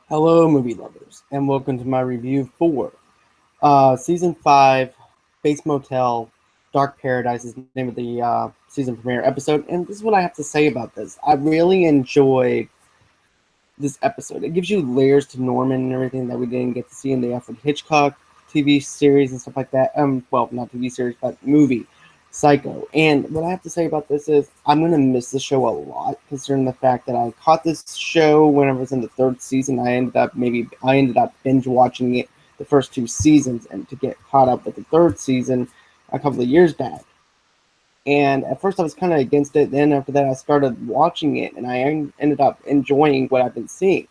Hello, movie lovers, and welcome to my review for Season 5, Bates Motel, Dark Paradise is the name of the season premiere episode, and this is what I have to say about this. I really enjoyed this episode. It gives you layers to Norman and everything that we didn't get to see in the Alfred Hitchcock TV series and stuff like that. Well, not TV series, but movie, Psycho. And what I have to say about this is I'm gonna miss the show a lot, considering the fact that I caught this show when I was in the third season. I ended up binge watching it the first two seasons, and to get caught up with the third season a couple of years back. And at first I was kind of against it. Then after that, I started watching it, and I ended up enjoying what I've been seeing.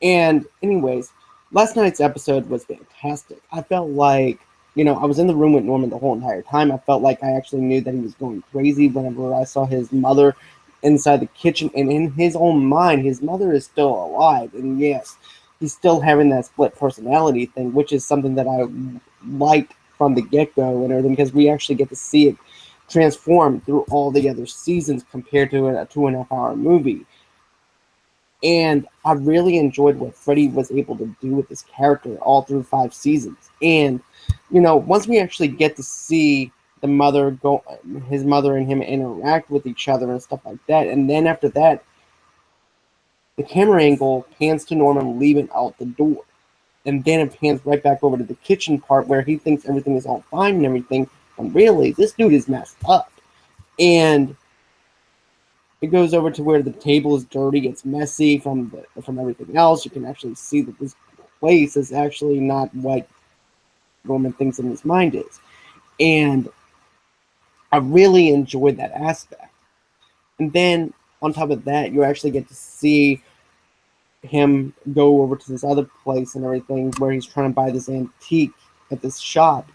And anyways, last night's episode was fantastic. I felt like, I was in the room with Norman the whole entire time. I felt like I actually knew that he was going crazy whenever I saw his mother inside the kitchen. And in his own mind, his mother is still alive. And yes, he's still having that split personality thing, which is something that I liked from the get go and everything, because we actually get to see it transform through all the other seasons compared to a 2.5 hour movie. And I really enjoyed what Freddie was able to do with this character all through 5 seasons. And once we actually get to see the mother go, his mother and him interact with each other and stuff like that, and then after that, the camera angle pans to Norman leaving out the door, and then it pans right back over to the kitchen part where he thinks everything is all fine and everything, and really, this dude is messed up. And it goes over to where the table is dirty, it's messy from everything else. You can actually see that this place is actually not what Roman thinks in his mind is. And I really enjoyed that aspect. And then on top of that, you actually get to see him go over to this other place and everything where he's trying to buy this antique at this shop.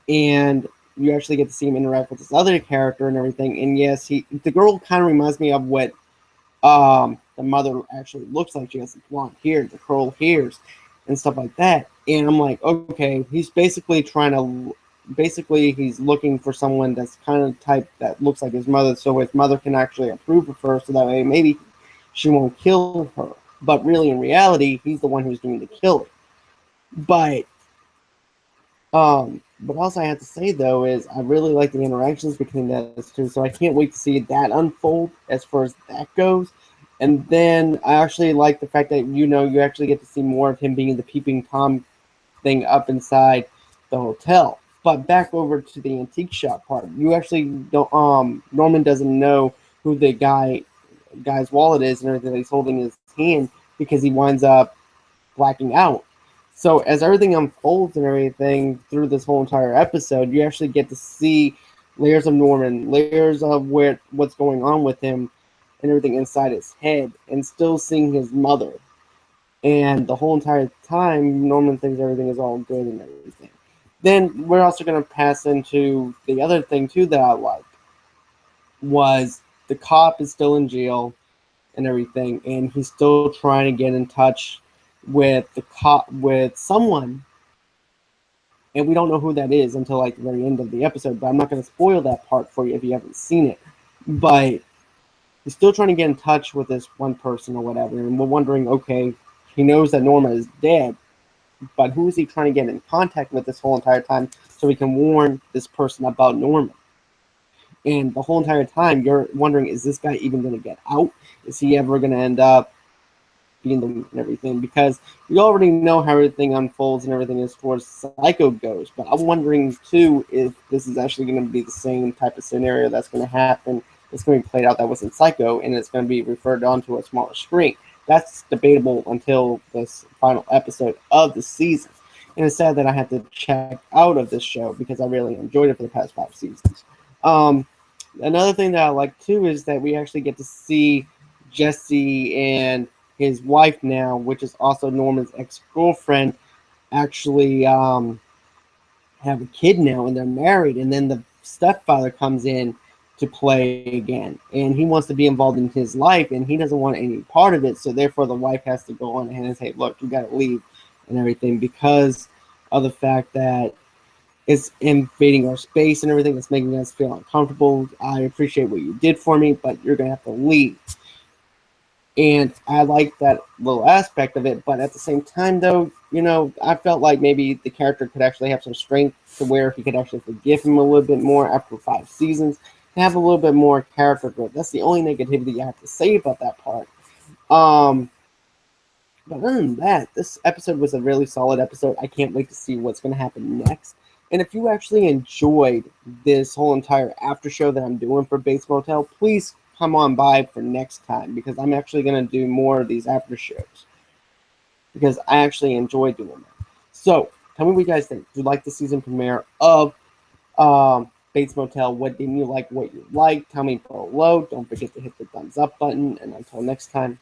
And you actually get to see him interact with this other character and everything. And yes, the girl kind of reminds me of what the mother actually looks like. She has the blonde hair, the curl hairs, and stuff like that. And I'm like, okay, he's basically he's looking for someone that's kind of type that looks like his mother, so his mother can actually approve of her, so that way maybe she won't kill her. But really, in reality, he's the one who's doing the killing. But but also I have to say though is I really like the interactions between those two, so I can't wait to see that unfold as far as that goes. And then I actually like the fact that you actually get to see more of him being the peeping tom thing up inside the hotel. But back over to the antique shop part, you actually don't. Norman doesn't know who the guy's wallet is and everything that he's holding in his hand because he winds up blacking out. So as everything unfolds and everything through this whole entire episode, you actually get to see layers of Norman, layers of what's going on with him and everything inside his head, and still seeing his mother. And the whole entire time, Norman thinks everything is all good and everything. Then we're also going to pass into the other thing too that I liked was the cop is still in jail and everything, and he's still trying to get in touch with the cop with someone, and we don't know who that is until like the very end of the episode. But I'm not going to spoil that part for you if you haven't seen it. But he's still trying to get in touch with this one person or whatever, and we're wondering, okay, he knows that Norma is dead, but who is he trying to get in contact with this whole entire time so he can warn this person about Norma? And the whole entire time, you're wondering, is this guy even going to get out? Is he ever going to end up being the and everything? Because we already know how everything unfolds and everything as far as Psycho goes. But I'm wondering too if this is actually going to be the same type of scenario that's going to happen. It's going to be played out that was in Psycho, and it's going to be referred onto a smaller screen. That's debatable until this final episode of the season. And it's sad that I had to check out of this show because I really enjoyed it for the past 5 seasons. Um, Another thing that I like too is that we actually get to see Jesse and his wife now, which is also Norman's ex girlfriend, actually have a kid now, and they're married. And then the stepfather comes in to play again, and he wants to be involved in his life, and he doesn't want any part of it. So therefore, the wife has to go on ahead and say, "Look, you got to leave," and everything because of the fact that it's invading our space and everything. It's making us feel uncomfortable. I appreciate what you did for me, but you're gonna have to leave. And I like that little aspect of it, but at the same time, though, I felt like maybe the character could actually have some strength to where he could actually forgive him a little bit more after 5 seasons, have a little bit more character growth. That's the only negativity I have to say about that part. Um, but other than that, this episode was a really solid episode. I can't wait to see what's going to happen next. And if you actually enjoyed this whole entire after show that I'm doing for Bates Motel, please come on by for next time because I'm actually going to do more of these after shows because I actually enjoy doing them. So tell me what you guys think. Do you like the season premiere of Bates Motel? What didn't you like? What you liked? Tell me below. Don't forget to hit the thumbs up button. And until next time,